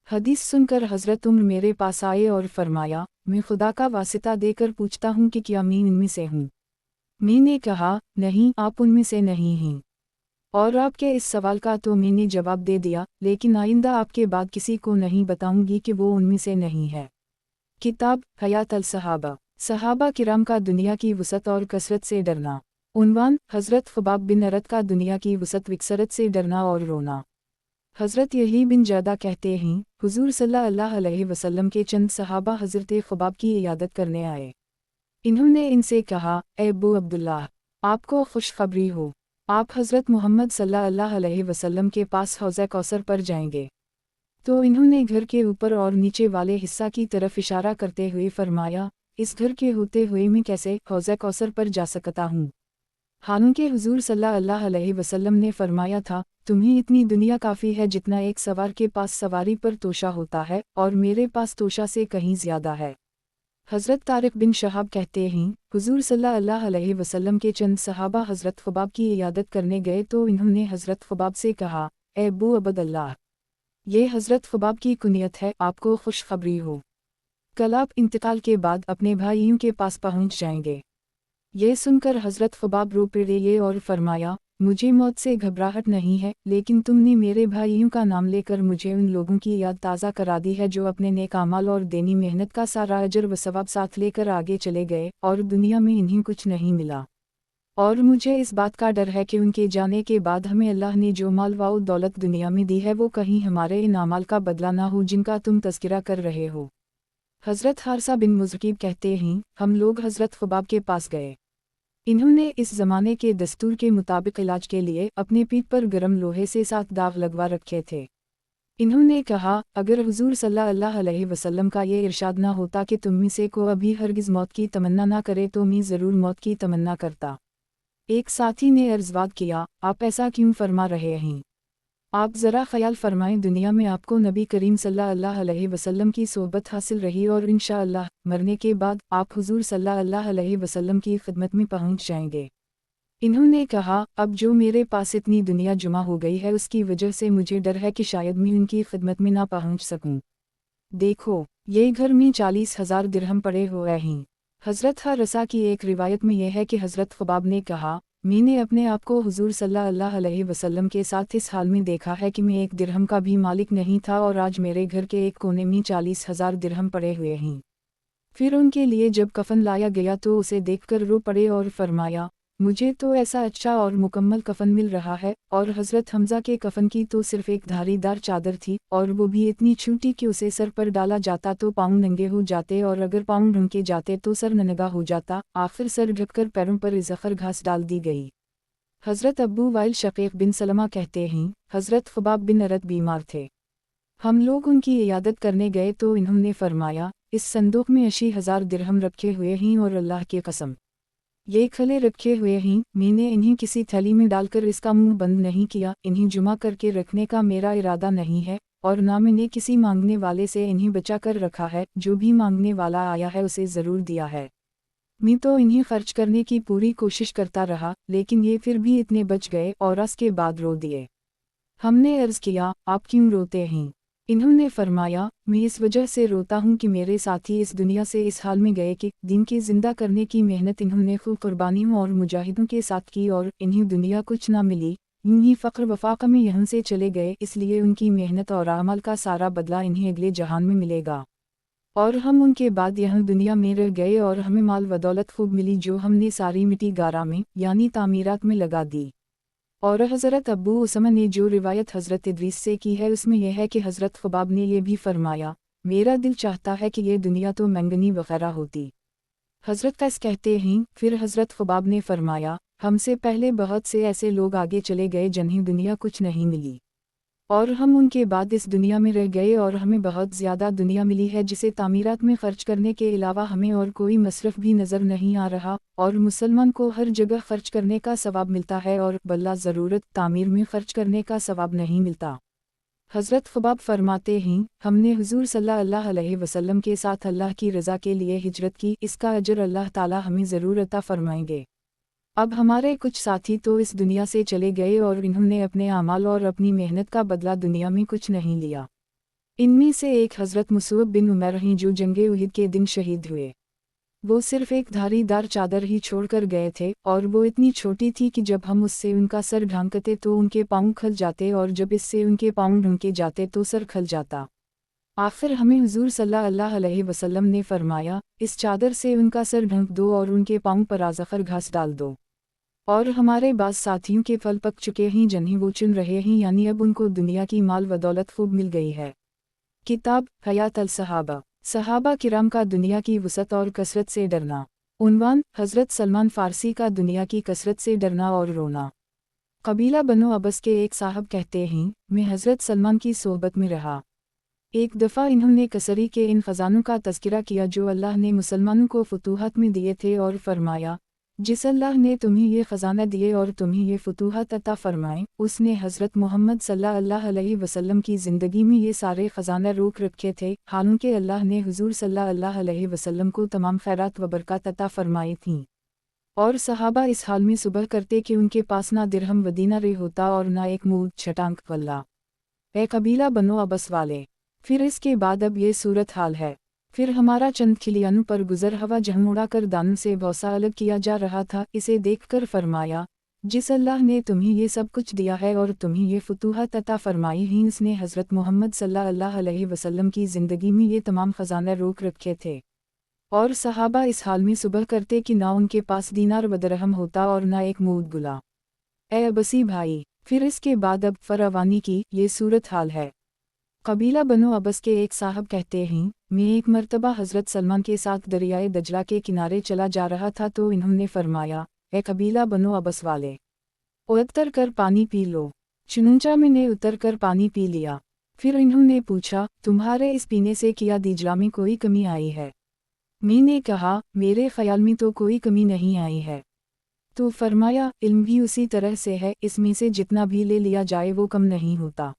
हदीस सुनकर हज़रत उम्र मेरे पास आए और फरमाया, मैं खुदा का वासिता देकर पूछता हूँ कि क्या मैं इनमें से हूँ? मैं ने कहा, नहीं, आप उनमें से नहीं हैं। और आपके इस सवाल का तो मैंने जवाब दे दिया, लेकिन आइंदा आपके बाद किसी को नहीं बताऊंगी कि वो उनमें से नहीं है। किताब हयात अल-सहाबा, सहाबा किराम का दुनिया की वसअत और कसरत से डरना। उन्वान, हज़रत ख़ुबाब बिन अरत का दुनिया की वसअत विकसरत से डरना और रोना। हज़रत यही बिन जदा कहते हैं, हुजूर सल्लल्लाहु अलैहि वसल्लम के चंद सहाबा हज़रत ख़ुबाब की इयादत करने आए। इन्होंने इनसे कहा, ए अबू अब्दुल्लाह, आपको खुशखबरी हो, आप हज़रत मोहम्मद सल्लल्लाहु अलैहि वसल्लम के पास हौज़ कौसर पर जाएंगे। तो इन्होंने घर के ऊपर और नीचे वाले हिस्सा की तरफ इशारा करते हुए फरमाया, इस घर के होते हुए मैं कैसे हौज़ कौसर पर जा सकता हूँ? हालांकि हुजूर सल्लल्लाहु अलैहि वसल्लम ने फरमाया था, तुम्हें इतनी दुनिया काफ़ी है जितना एक सवार के पास सवारी पर तोशा होता है, और मेरे पास तोशा से कहीं ज़्यादा है। हज़रत तारिक बिन शहाब कहते हैं, हुजूर सल्लल्लाहु अलैहि वसल्लम के चंद सहाबा हज़रत ख़ुबाब की इयादत करने गए तो इन्होंने हज़रत ख़ुबाब से कहा, ए अबू अब्दुल्लाह, ये हज़रत ख़ुबाब की कुनियत है, आपको खुशखबरी हो, कल आप इंतकाल के बाद अपने भाइयों के पास पहुँच जाएंगे। ये सुनकर हज़रत ख़ुबाब रो पड़े और फरमाया, मुझे मौत से घबराहट नहीं है, लेकिन तुमने मेरे भाइयों का नाम लेकर मुझे उन लोगों की याद ताज़ा करा दी है जो अपने नेक अमाल और देनी मेहनत का सारा अजर व सवाब साथ लेकर आगे चले गए और दुनिया में इन्हें कुछ नहीं मिला। और मुझे इस बात का डर है कि उनके जाने के बाद हमें अल्लाह ने जो माल व दौलत दुनिया में दी है वो कहीं हमारे इन अमाल का बदला ना हो जिनका तुम तज़किरा कर रहे हो। हज़रत हारसा बिन मुज़किब कहते हैं, हम लोग हज़रत ख़ुबाब के पास गए। इन्होंने इस ज़माने के दस्तूर के मुताबिक इलाज के लिए अपने पीठ पर गर्म लोहे से 7 दाग लगवा रखे थे। इन्होंने कहा, अगर हुजूर सल्लल्लाहु अलैहि वसल्लम का ये इरशाद ना होता कि तुम में से को अभी हरगिज़ मौत की तमन्ना ना करे तो मैं ज़रूर मौत की तमन्ना करता। एक साथी ने अर्ज़वाद किया, आप ऐसा क्यों फरमा रहे हैं? آپ ذرا خیال فرمائیں، دنیا میں آپ کو نبی کریم صلی اللہ علیہ وسلم کی صحبت حاصل رہی اور انشاءاللہ مرنے کے بعد آپ حضور صلی اللہ علیہ وسلم کی خدمت میں پہنچ جائیں گے۔ انہوں نے کہا، اب جو میرے پاس اتنی دنیا جمع ہو گئی ہے اس کی وجہ سے مجھے ڈر ہے کہ شاید میں ان کی خدمت میں نہ پہنچ سکوں۔ دیکھو، یہ گھر میں 40,000 درہم پڑے ہوئے ہیں۔ حضرت رسا کی ایک روایت میں یہ ہے کہ حضرت خباب نے کہا، میں نے اپنے آپ کو حضور صلی اللہ علیہ وسلم کے ساتھ اس حال میں دیکھا ہے کہ میں ایک درہم کا بھی مالک نہیں تھا اور آج میرے گھر کے ایک کونے میں 40,000 درہم پڑے ہوئے ہیں۔ پھر ان کے لیے جب کفن لایا گیا تو اسے دیکھ کر رو پڑے اور فرمایا، مجھے تو ایسا اچھا اور مکمل کفن مل رہا ہے، اور حضرت حمزہ کے کفن کی تو صرف ایک دھاری دار چادر تھی، اور وہ بھی اتنی چھوٹی کہ اسے سر پر ڈالا جاتا تو پاؤں ننگے ہو جاتے اور اگر پاؤں ڈھونکے جاتے تو سر ننگا ہو جاتا، آخر سر ڈھک کر پیروں پر زخر گھاس ڈال دی گئی۔ حضرت ابو وائل شقیق بن سلمہ کہتے ہیں، حضرت خباب بن ارت بیمار تھے۔ ہم لوگ ان کی عیادت کرنے گئے تو انہوں نے فرمایا، اس صندوق میں 80,000 درہم رکھے ہوئے ہیں اور اللہ کی قسم یہ کھلے رکھے ہوئے ہیں، میں نے انہیں کسی تھیلی میں ڈال کر اس کا منہ بند نہیں کیا، انہیں جمع کر کے رکھنے کا میرا ارادہ نہیں ہے، اور نہ میں نے کسی مانگنے والے سے انہیں بچا کر رکھا ہے، جو بھی مانگنے والا آیا ہے اسے ضرور دیا ہے۔ میں تو انہیں خرچ کرنے کی پوری کوشش کرتا رہا، لیکن یہ پھر بھی اتنے بچ گئے اور اس کے بعد رو دیے۔ ہم نے عرض کیا، آپ کیوں روتے ہیں؟ انہوں نے فرمایا، میں اس وجہ سے روتا ہوں کہ میرے ساتھی اس دنیا سے اس حال میں گئے کہ دین کی زندہ کرنے کی محنت انہوں نے خوب قربانیوں اور مجاہدوں کے ساتھ کی اور انہیں دنیا کچھ نہ ملی، یوں ہی فقر و فاقہ میں یہاں سے چلے گئے، اس لیے ان کی محنت اور اعمال کا سارا بدلہ انہیں اگلے جہان میں ملے گا، اور ہم ان کے بعد یہاں دنیا میں رہ گئے اور ہمیں مال و دولت خوب ملی جو ہم نے ساری مٹی گارا میں یعنی تعمیرات میں لگا دی۔ اور حضرت ابو اسامہ نے جو روایت حضرت ادریس سے کی ہے اس میں یہ ہے کہ حضرت خباب نے یہ بھی فرمایا، میرا دل چاہتا ہے کہ یہ دنیا تو مینگنی وغیرہ ہوتی۔ حضرت قیس کہتے ہیں، پھر حضرت خباب نے فرمایا، ہم سے پہلے بہت سے ایسے لوگ آگے چلے گئے جنہیں دنیا کچھ نہیں ملی، اور ہم ان کے بعد اس دنیا میں رہ گئے اور ہمیں بہت زیادہ دنیا ملی ہے جسے تعمیرات میں خرچ کرنے کے علاوہ ہمیں اور کوئی مصرف بھی نظر نہیں آ رہا، اور مسلمان کو ہر جگہ خرچ کرنے کا ثواب ملتا ہے اور بلا ضرورت تعمیر میں خرچ کرنے کا ثواب نہیں ملتا۔ حضرت خباب فرماتے ہیں، ہم نے حضور صلی اللہ علیہ وسلم کے ساتھ اللہ کی رضا کے لیے ہجرت کی، اس کا اجر اللہ تعالی ہمیں ضرور عطا فرمائیں گے۔ اب ہمارے کچھ ساتھی تو اس دنیا سے چلے گئے اور انہوں نے اپنے اعمال اور اپنی محنت کا بدلہ دنیا میں کچھ نہیں لیا۔ ان میں سے ایک حضرت مصعب بن عمیر ہیں جو جنگ احد کے دن شہید ہوئے۔ وہ صرف ایک دھاری دار چادر ہی چھوڑ کر گئے تھے، اور وہ اتنی چھوٹی تھی کہ جب ہم اس سے ان کا سر ڈھانکتے تو ان کے پاؤں کھل جاتے اور جب اس سے ان کے پاؤں ڈھونکے جاتے تو سر کھل جاتا۔ آخر ہمیں حضور صلی اللہ علیہ وسلم نے فرمایا، اس چادر سے ان کا سر ڈھانک دو اور ان کے پاؤں پر آزخر گھاس ڈال دو۔ اور ہمارے بعض ساتھیوں کے پھل پک چکے ہیں جنہیں وہ چن رہے ہیں، یعنی اب ان کو دنیا کی مال و دولت خوب مل گئی ہے۔ کتاب حیات الصحابہ، صحابہ کرام کا دنیا کی وسعت اور کثرت سے ڈرنا۔ عنوان، حضرت سلمان فارسی کا دنیا کی کثرت سے ڈرنا اور رونا۔ قبیلہ بنو عبس کے ایک صاحب کہتے ہیں، میں حضرت سلمان کی صحبت میں رہا۔ ایک دفعہ انہوں نے کثری کے ان خزانوں کا تذکرہ کیا جو اللہ نے مسلمانوں کو فتوحات میں دیے تھے اور فرمایا، جس اللہ نے تمہیں یہ خزانہ دیے اور تمہیں یہ فتوحات عطا فرمائیں، اس نے حضرت محمد صلی اللہ علیہ وسلم کی زندگی میں یہ سارے خزانہ روک رکھے تھے، حالانکہ اللہ نے حضور صلی اللہ علیہ وسلم کو تمام خیرات و برکات عطا فرمائی تھیں، اور صحابہ اس حال میں صبح کرتے کہ ان کے پاس نہ درہم و دینار ہوتا اور نہ ایک مود چھٹانک واللہ۔ اے قبیلہ بنو عبس والے، پھر اس کے بعد اب یہ صورتحال ہے۔ پھر ہمارا چند کھلیانوں پر گزر ہوا جہاں اڑا کر دانوں سے بھوسا الگ کیا جا رہا تھا، اسے دیکھ کر فرمایا، جس اللہ نے تمہیں یہ سب کچھ دیا ہے اور تمہیں یہ فتوحات عطا فرمائی ہیں، اس نے حضرت محمد صلی اللہ علیہ وسلم کی زندگی میں یہ تمام خزانہ روک رکھے تھے، اور صحابہ اس حال میں صبح کرتے کہ نہ ان کے پاس دینار و درہم ہوتا اور نہ ایک مود گلا۔ اے عبسی بھائی، پھر اس کے بعد اب فراوانی کی یہ صورتحال ہے۔ قبیلہ بنو عبس کے ایک صاحب کہتے ہیں، میں ایک مرتبہ حضرت سلمان کے ساتھ دریائے دجلہ کے کنارے چلا جا رہا تھا تو انہوں نے فرمایا، اے قبیلہ بنو عبس والے، اتر کر پانی پی لو۔ چنانچہ میں نے اتر کر پانی پی لیا۔ پھر انہوں نے پوچھا، تمہارے اس پینے سے کیا دجلہ میں کوئی کمی آئی ہے؟ میں نے کہا، میرے خیال میں تو کوئی کمی نہیں آئی ہے۔ تو فرمایا علم بھی اسی طرح سے ہے، اس میں سے جتنا بھی لے لیا جائے وہ کم نہیں ہوتا۔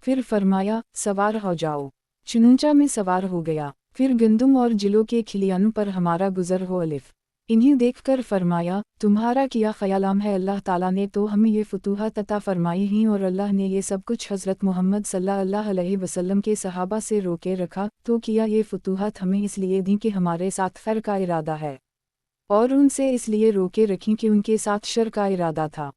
پھر فرمایا سوار ہو جاؤ، چنانچہ میں سوار ہو گیا، پھر گندم اور جلوں کے کھلیانوں پر ہمارا گزر ہو الف۔ انہیں دیکھ کر فرمایا تمہارا کیا خیال ہے؟ اللہ تعالیٰ نے تو ہمیں یہ فتوحات عطا فرمائی ہیں اور اللہ نے یہ سب کچھ حضرت محمد صلی اللہ علیہ وسلم کے صحابہ سے روکے رکھا، تو کیا یہ فتوحات ہمیں اس لیے دیں کہ ہمارے ساتھ خیر کا ارادہ ہے، اور ان سے اس لیے روکے رکھیں کہ ان کے ساتھ شر کا ارادہ تھا؟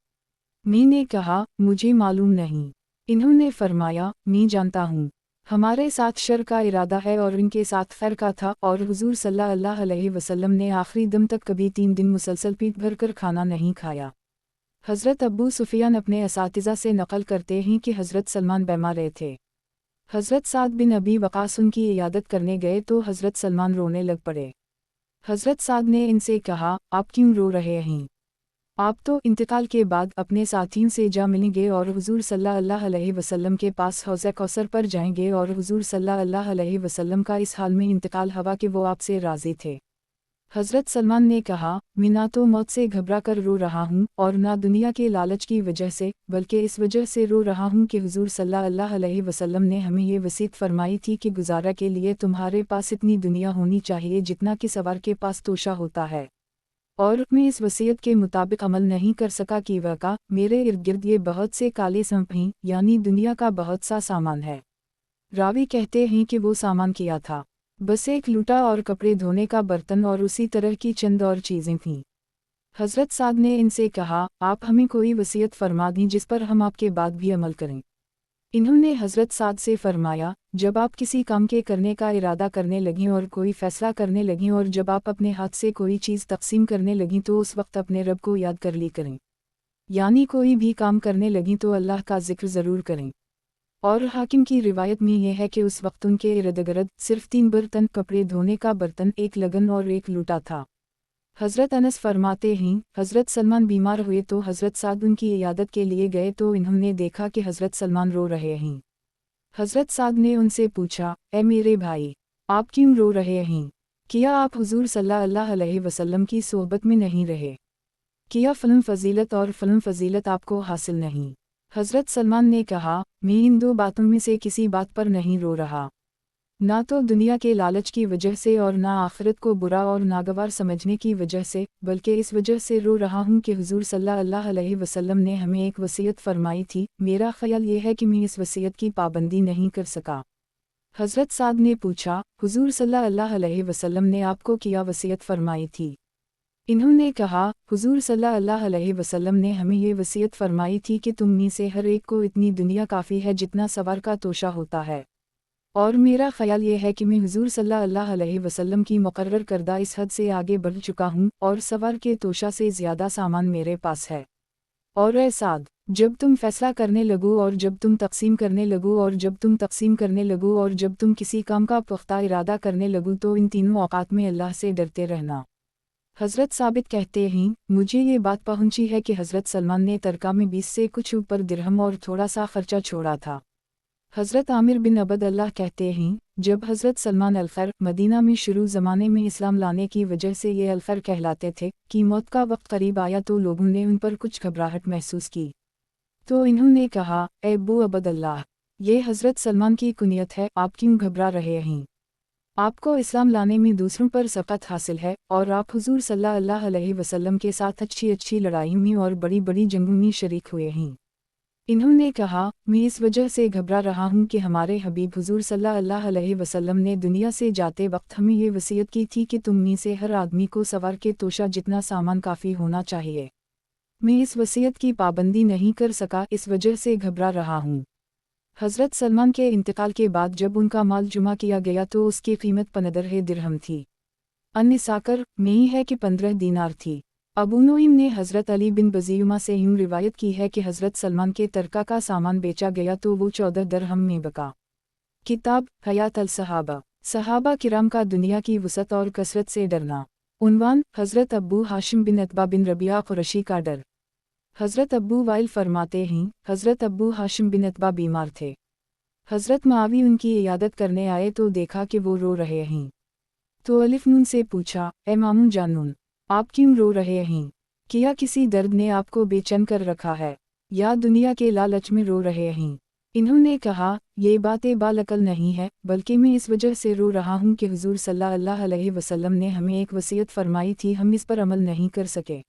میں نے کہا مجھے معلوم نہیں۔ انہوں نے فرمایا میں جانتا ہوں، ہمارے ساتھ شر کا ارادہ ہے اور ان کے ساتھ خیر کا تھا، اور حضور صلی اللہ علیہ وسلم نے آخری دم تک کبھی 3 دن مسلسل پیٹ بھر کر کھانا نہیں کھایا۔ حضرت ابو سفیان اپنے اساتذہ سے نقل کرتے ہیں کہ حضرت سلمان بیمار رہے تھے۔ حضرت سعد بن ابی وقاص ان کی عیادت کرنے گئے تو حضرت سلمان رونے لگ پڑے۔ حضرت سعد نے ان سے کہا آپ کیوں رو رہے ہیں؟ آپ تو انتقال کے بعد اپنے ساتھیوں سے جا ملیں گے اور حضور صلی اللہ علیہ وسلم کے پاس حوض کوثر پر جائیں گے، اور حضور صلی اللہ علیہ وسلم کا اس حال میں انتقال ہوا کہ وہ آپ سے راضی تھے۔ حضرت سلمان نے کہا میں نہ تو موت سے گھبرا کر رو رہا ہوں اور نہ دنیا کے لالچ کی وجہ سے، بلکہ اس وجہ سے رو رہا ہوں کہ حضور صلی اللہ علیہ وسلم نے ہمیں یہ وصیت فرمائی تھی کہ گزارا کے لیے تمہارے پاس اتنی دنیا ہونی چاہیے جتنا کہ سوار کے پاس توشہ ہوتا ہے، اور میں اس وصیت کے مطابق عمل نہیں کر سکا کہ واقعہ میرے ارد گرد یہ بہت سے کالے سانپ ہیں، یعنی دنیا کا بہت سا سامان ہے۔ راوی کہتے ہیں کہ وہ سامان کیا تھا؟ بس ایک لوٹا اور کپڑے دھونے کا برتن اور اسی طرح کی چند اور چیزیں تھیں۔ حضرت سعد نے ان سے کہا آپ ہمیں کوئی وصیت فرما دیں جس پر ہم آپ کے بعد بھی عمل کریں۔ انہوں نے حضرت سعد سے فرمایا جب آپ کسی کام کے کرنے کا ارادہ کرنے لگیں اور کوئی فیصلہ کرنے لگیں اور جب آپ اپنے ہاتھ سے کوئی چیز تقسیم کرنے لگیں تو اس وقت اپنے رب کو یاد کر لی کریں، یعنی کوئی بھی کام کرنے لگیں تو اللہ کا ذکر ضرور کریں۔ اور حاکم کی روایت میں یہ ہے کہ اس وقت ان کے ارد گرد صرف 3 برتن، کپڑے دھونے کا برتن، ایک لگن اور ایک لوٹا تھا۔ حضرت انس فرماتے ہیں حضرت سلمان بیمار ہوئے تو حضرت سعد ان کی عیادت کے لیے گئے تو انہوں نے دیکھا کہ حضرت سلمان رو رہے ہیں۔ حضرت سعد نے ان سے پوچھا اے میرے بھائی آپ کیوں رو رہے ہیں؟ کیا آپ حضور صلی اللہ علیہ وسلم کی صحبت میں نہیں رہے؟ کیا فلم فضیلت اور فلم فضیلت آپ کو حاصل نہیں؟ حضرت سلمان نے کہا میں ان 2 باتوں میں سے کسی بات پر نہیں رو رہا، نہ تو دنیا کے لالچ کی وجہ سے اور نہ آخرت کو برا اور ناگوار سمجھنے کی وجہ سے، بلکہ اس وجہ سے رو رہا ہوں کہ حضور صلی اللہ علیہ وسلم نے ہمیں ایک وصیت فرمائی تھی، میرا خیال یہ ہے کہ میں اس وصیت کی پابندی نہیں کر سکا۔ حضرت سعد نے پوچھا حضور صلی اللہ علیہ وسلم نے آپ کو کیا وصیت فرمائی تھی؟ انہوں نے کہا حضور صلی اللہ علیہ وسلم نے ہمیں یہ وصیت فرمائی تھی کہ تم میں سے ہر ایک کو اتنی دنیا کافی ہے جتنا سوار کا توشہ ہوتا ہے، اور میرا خیال یہ ہے کہ میں حضور صلی اللہ علیہ وسلم کی مقرر کردہ اس حد سے آگے بڑھ چکا ہوں اور سوار کے توشہ سے زیادہ سامان میرے پاس ہے۔ اور اے سعد جب تم فیصلہ کرنے لگو اور جب تم تقسیم کرنے لگو اور جب تم تقسیم کرنے لگو اور جب تم کسی کام کا پختہ ارادہ کرنے لگو تو ان تینوں اوقات میں اللہ سے ڈرتے رہنا۔ حضرت ثابت کہتے ہیں مجھے یہ بات پہنچی ہے کہ حضرت سلمان نے ترکہ میں 20 سے کچھ اوپر درہم اور تھوڑا سا خرچہ چھوڑا تھا۔ حضرت عامر بن عبد اللہ کہتے ہیں جب حضرت سلمان الخیر مدینہ میں شروع زمانے میں اسلام لانے کی وجہ سے یہ الخیر کہلاتے تھے کہ موت کا وقت قریب آیا تو لوگوں نے ان پر کچھ گھبراہٹ محسوس کی، تو انہوں نے کہا اے ابو عبد اللہ یہ حضرت سلمان کی کنیت ہے، آپ کیوں گھبرا رہے ہیں؟ آپ کو اسلام لانے میں دوسروں پر سبقت حاصل ہے اور آپ حضور صلی اللہ علیہ وسلم کے ساتھ اچھی لڑائیوں میں اور بڑی جنگوں میں شریک ہوئے ہیں۔ انہوں نے کہا میں اس وجہ سے گھبرا رہا ہوں کہ ہمارے حبیب حضور صلی اللہ علیہ وسلم نے دنیا سے جاتے وقت ہمیں یہ وصیت کی تھی کہ تم میں سے ہر آدمی کو سوار کے توشہ جتنا سامان کافی ہونا چاہیے، میں اس وصیت کی پابندی نہیں کر سکا، اس وجہ سے گھبرا رہا ہوں۔ حضرت سلمان کے انتقال کے بعد جب ان کا مال جمع کیا گیا تو اس کی قیمت 15 درہم تھی، ان ساکر میں ہے کہ 15 دینار تھی۔ ابو نعیم نے حضرت علی بن بزیمہ سے یوں روایت کی ہے کہ حضرت سلمان کے ترکہ کا سامان بیچا گیا تو وہ 14 درہم میں بکا۔ کتاب حیات الصحابہ، صحابہ کرام کا دنیا کی وسعت اور کثرت سے ڈرنا۔ عنوان حضرت ابو ہاشم بن عتبہ بن ربیعہ قرشی کا ڈر۔ حضرت ابو وائل فرماتے ہیں حضرت ابو ہاشم بن عتبہ بیمار تھے، حضرت معاوی ان کی عیادت کرنے آئے تو دیکھا کہ وہ رو رہے ہیں، تو الف نون سے پوچھا اے مامون جانون آپ کیوں رو رہے ہیں؟ کیا کسی درد نے آپ کو بے چین کر رکھا ہے، یا دنیا کے لالچ میں رو رہے ہیں؟ انہوں نے کہا، یہ باتیں بالعقل نہیں ہے، بلکہ میں اس وجہ سے رو رہا ہوں کہ حضور صلی اللہ علیہ وسلم نے ہمیں ایک وصیت فرمائی تھی، ہم اس پر عمل نہیں کر سکے۔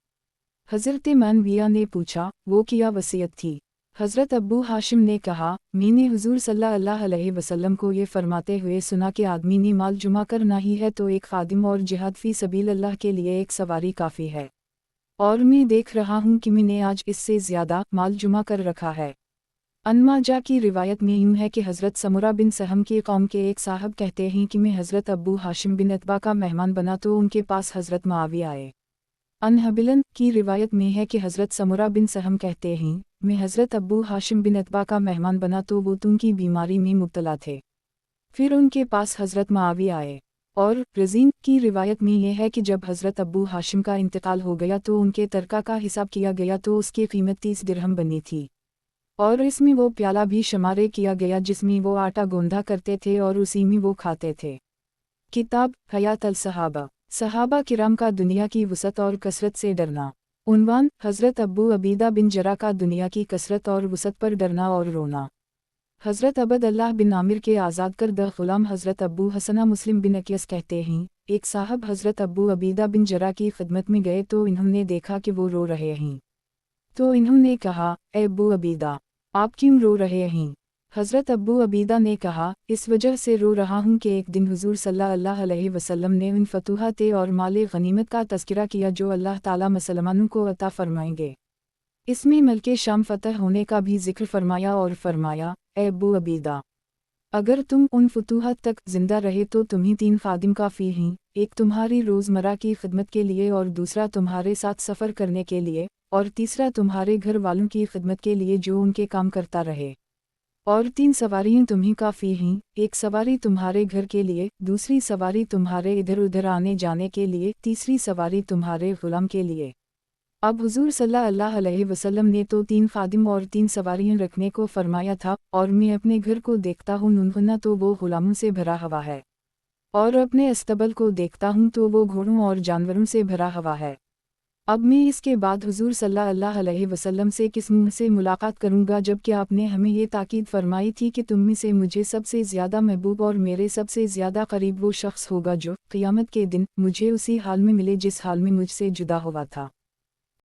حضرت مانویہ نے پوچھا، وہ کیا وصیت تھی؟ حضرت ابو ہاشم نے کہا، میں نے حضور صلی اللہ علیہ وسلم کو یہ فرماتے ہوئے سنا کہ آدمی نے مال جمع کرنا ہی ہے تو ایک خادم اور جہاد فی سبیل اللہ کے لیے ایک سواری کافی ہے، اور میں دیکھ رہا ہوں کہ میں نے آج اس سے زیادہ مال جمع کر رکھا ہے۔ ماجہ کی روایت میں یوں ہے کہ حضرت سمرہ بن سہم کی قوم کے ایک صاحب کہتے ہیں کہ میں حضرت ابو ہاشم بن عتبہ کا مہمان بنا تو ان کے پاس حضرت معاویہ آئے۔ حبلن کی روایت میں ہے کہ حضرت سمرہ بن سہم کہتے ہیں، میں حضرت ابو ہاشم بن عتبہ کا مہمان بنا تو وہ تون کی بیماری میں مبتلا تھے، پھر ان کے پاس حضرت معاویہ آئے۔ اور رزین کی روایت میں یہ ہے کہ جب حضرت ابو ہاشم کا انتقال ہو گیا تو ان کے ترکہ کا حساب کیا گیا تو اس کی قیمت 30 درہم بنی تھی، اور اس میں وہ پیالہ بھی شمارے کیا گیا جس میں وہ آٹا گوندھا کرتے تھے اور اسی میں وہ کھاتے تھے۔ کتاب حیات الصحابہ، صحابہ کرام کا دنیا کی وسعت اور کثرت سے ڈرنا۔ عنوان، حضرت ابو عبیدہ بن جرح کا دنیا کی کثرت اور وسعت پر ڈرنا اور رونا۔ حضرت عبد اللہ بن عامر کے آزاد کردہ غلام حضرت ابو حسنہ مسلم بن اکیس کہتے ہیں، ایک صاحب حضرت ابو عبیدہ بن جرح کی خدمت میں گئے تو انہوں نے دیکھا کہ وہ رو رہے ہیں، تو انہوں نے کہا، اے ابو عبیدہ، آپ کیوں رو رہے ہیں؟ حضرت ابو عبیدہ نے کہا، اس وجہ سے رو رہا ہوں کہ ایک دن حضور صلی اللہ علیہ وسلم نے ان فتوحات اور مال غنیمت کا تذکرہ کیا جو اللہ تعالیٰ مسلمانوں کو عطا فرمائیں گے۔ اس میں ملک شام فتح ہونے کا بھی ذکر فرمایا اور فرمایا، اے ابو عبیدہ، اگر تم ان فتوحات تک زندہ رہے تو تمہیں 3 خادم کافی ہیں، ایک تمہاری روزمرہ کی خدمت کے لیے اور دوسرا تمہارے ساتھ سفر کرنے کے لیے، اور تیسرا تمہارے گھر والوں کی خدمت کے لیے جو ان کے کام کرتا رہے، اور 3 سواریاں تمہیں کافی ہیں، ایک سواری تمہارے گھر کے لیے، دوسری سواری تمہارے ادھر ادھر آنے جانے کے لیے، تیسری سواری تمہارے غلام کے لیے۔ اب حضور صلی اللہ علیہ وسلم نے تو 3 خادم اور 3 سواریاں رکھنے کو فرمایا تھا، اور میں اپنے گھر کو دیکھتا ہوں ننھنا تو وہ غلاموں سے بھرا ہوا ہے، اور اپنے استبل کو دیکھتا ہوں تو وہ گھوڑوں اور جانوروں سے بھرا ہوا ہے۔ اب میں اس کے بعد حضور صلی اللہ علیہ وسلم سے کس منہ سے ملاقات کروں گا، جبکہ آپ نے ہمیں یہ تاکید فرمائی تھی کہ تم میں سے مجھے سب سے زیادہ محبوب اور میرے سب سے زیادہ قریب وہ شخص ہوگا جو قیامت کے دن مجھے اسی حال میں ملے جس حال میں مجھ سے جدا ہوا تھا۔